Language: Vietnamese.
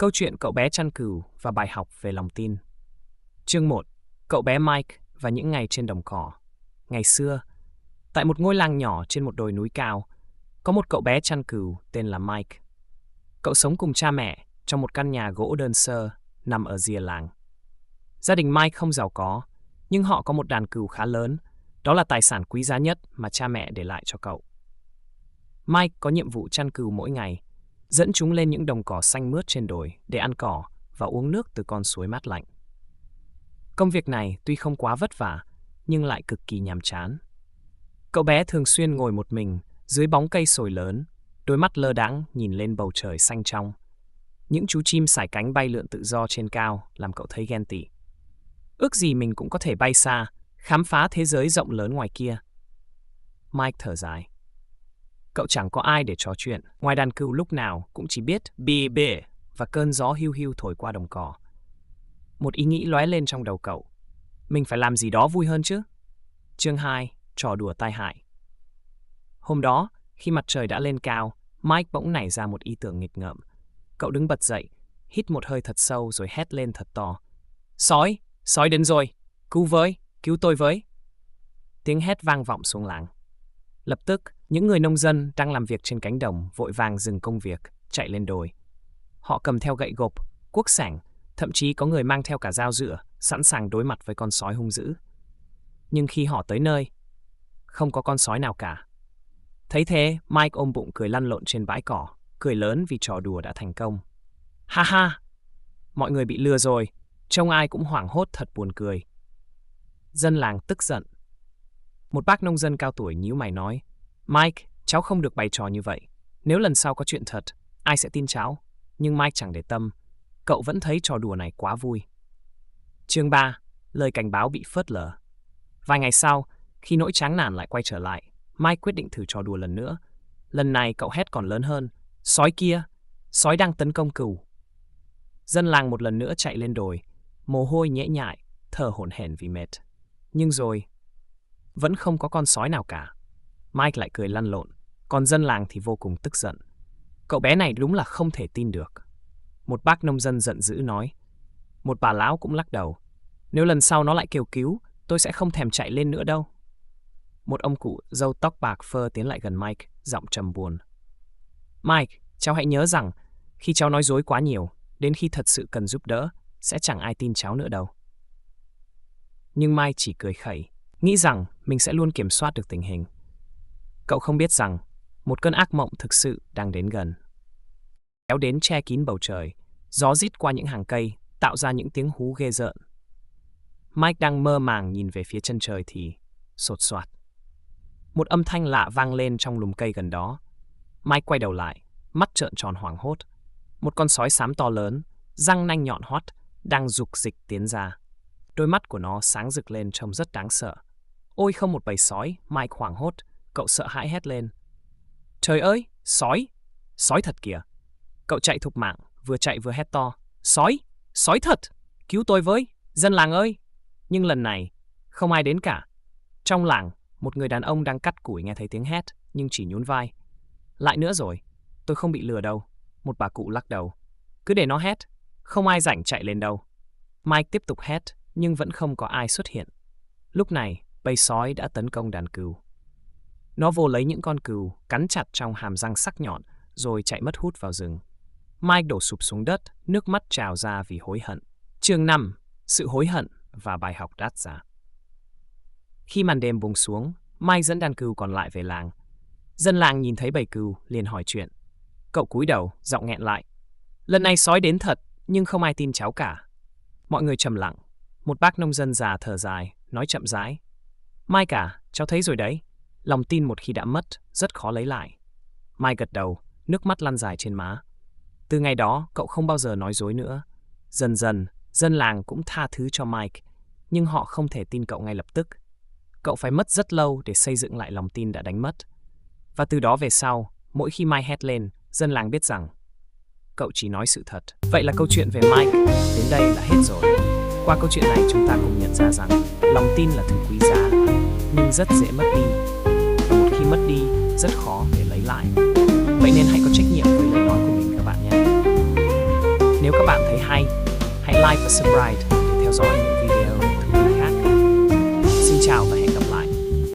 Câu chuyện cậu bé chăn cừu và bài học về lòng tin. Chương 1. Cậu bé Mike và những ngày trên đồng cỏ. Ngày xưa, tại một ngôi làng nhỏ trên một đồi núi cao, có một cậu bé chăn cừu tên là Mike. Cậu sống cùng cha mẹ trong một căn nhà gỗ đơn sơ nằm ở rìa làng. Gia đình Mike không giàu có, nhưng họ có một đàn cừu khá lớn. Đó là tài sản quý giá nhất mà cha mẹ để lại cho cậu. Mike có nhiệm vụ chăn cừu mỗi ngày, dẫn chúng lên những đồng cỏ xanh mướt trên đồi để ăn cỏ và uống nước từ con suối mát lạnh. Công việc này tuy không quá vất vả, nhưng lại cực kỳ nhàm chán. Cậu bé thường xuyên ngồi một mình dưới bóng cây sồi lớn, đôi mắt lơ đãng nhìn lên bầu trời xanh trong. Những chú chim sải cánh bay lượn tự do trên cao làm cậu thấy ghen tị. Ước gì mình cũng có thể bay xa, khám phá thế giới rộng lớn ngoài kia. Mike thở dài. Cậu chẳng có ai để trò chuyện, ngoài đàn cừu lúc nào cũng chỉ biết bì bì và cơn gió hiu hiu thổi qua đồng cỏ. Một ý nghĩ lóe lên trong đầu cậu. Mình phải làm gì đó vui hơn chứ? Chương 2. Trò đùa tai hại. Hôm đó, khi mặt trời đã lên cao, Mike bỗng nảy ra một ý tưởng nghịch ngợm. Cậu đứng bật dậy, hít một hơi thật sâu rồi hét lên thật to. Sói! Sói đến rồi! Cứu tôi với! Tiếng hét vang vọng xuống làng. Lập tức, những người nông dân đang làm việc trên cánh đồng vội vàng dừng công việc, chạy lên đồi. Họ cầm theo gậy gộc, cuốc sẻng, thậm chí có người mang theo cả dao dựa, sẵn sàng đối mặt với con sói hung dữ. Nhưng khi họ tới nơi, không có con sói nào cả. Thấy thế, Mike ôm bụng cười lăn lộn trên bãi cỏ, cười lớn vì trò đùa đã thành công. Ha ha! Mọi người bị lừa rồi, trông ai cũng hoảng hốt thật buồn cười. Dân làng tức giận. Một bác nông dân cao tuổi nhíu mày nói, Mike, cháu không được bày trò như vậy. Nếu lần sau có chuyện thật, ai sẽ tin cháu? Nhưng Mike chẳng để tâm. Cậu vẫn thấy trò đùa này quá vui. Chương 3. Lời cảnh báo bị phớt lờ. Vài ngày sau, khi nỗi chán nản lại quay trở lại, Mike quyết định thử trò đùa lần nữa. Lần này cậu hét còn lớn hơn. Sói kia! Sói đang tấn công cừu! Dân làng một lần nữa chạy lên đồi, mồ hôi nhễ nhại, thở hổn hển vì mệt. Nhưng rồi, vẫn không có con sói nào cả. Mike lại cười lăn lộn, còn dân làng thì vô cùng tức giận. Cậu bé này đúng là không thể tin được. Một bác nông dân giận dữ nói. Một bà lão cũng lắc đầu. Nếu lần sau nó lại kêu cứu, tôi sẽ không thèm chạy lên nữa đâu. Một ông cụ râu tóc bạc phơ tiến lại gần Mike, giọng trầm buồn. Mike, cháu hãy nhớ rằng, khi cháu nói dối quá nhiều, đến khi thật sự cần giúp đỡ, sẽ chẳng ai tin cháu nữa đâu. Nhưng Mike chỉ cười khẩy, nghĩ rằng mình sẽ luôn kiểm soát được tình hình. Cậu không biết rằng, một cơn ác mộng thực sự đang đến gần. Kéo đến che kín bầu trời, gió rít qua những hàng cây, tạo ra những tiếng hú ghê rợn. Mike đang mơ màng nhìn về phía chân trời thì sột soạt. Một âm thanh lạ vang lên trong lùm cây gần đó. Mike quay đầu lại, mắt trợn tròn hoảng hốt. Một con sói xám to lớn, răng nanh nhọn hoắt, đang rục rịch tiến ra. Đôi mắt của nó sáng rực lên trông rất đáng sợ. Ôi không, một bầy sói! Mike hoảng hốt, cậu sợ hãi hét lên. Trời ơi, sói! Sói thật kìa! Cậu chạy thục mạng, vừa chạy vừa hét to. Sói! Sói thật! Cứu tôi với! Dân làng ơi! Nhưng lần này, không ai đến cả. Trong làng, một người đàn ông đang cắt củi nghe thấy tiếng hét, nhưng chỉ nhún vai. Lại nữa rồi, tôi không bị lừa đâu. Một bà cụ lắc đầu. Cứ để nó hét, không ai rảnh chạy lên đâu. Mike tiếp tục hét, nhưng vẫn không có ai xuất hiện. Lúc này, bầy sói đã tấn công đàn cừu. Nó vồ lấy những con cừu, cắn chặt trong hàm răng sắc nhọn, rồi chạy mất hút vào rừng. Mike đổ sụp xuống đất, nước mắt trào ra vì hối hận. Chương 5. Sự hối hận và bài học đắt giá. Khi màn đêm buông xuống, Mike dẫn đàn cừu còn lại về làng. Dân làng nhìn thấy bầy cừu liền hỏi chuyện. Cậu cúi đầu, giọng nghẹn lại. Lần này sói đến thật, nhưng không ai tin cháu cả. Mọi người trầm lặng. Một bác nông dân già thở dài, nói chậm rãi. Mike à, cháu thấy rồi đấy. Lòng tin một khi đã mất, rất khó lấy lại. Mike gật đầu, nước mắt lăn dài trên má. Từ ngày đó, cậu không bao giờ nói dối nữa. Dần dần, dân làng cũng tha thứ cho Mike, nhưng họ không thể tin cậu ngay lập tức. Cậu phải mất rất lâu để xây dựng lại lòng tin đã đánh mất. Và từ đó về sau, mỗi khi Mike hét lên, dân làng biết rằng cậu chỉ nói sự thật. Vậy là câu chuyện về Mike đến đây là hết rồi. Qua câu chuyện này chúng ta cùng nhận ra rằng lòng tin là thứ quý giá, nhưng rất dễ mất đi. Và một khi mất đi, rất khó để lấy lại. Vậy nên hãy có trách nhiệm với lời nói của mình các bạn nhé. Nếu các bạn thấy hay, hãy like và subscribe để theo dõi những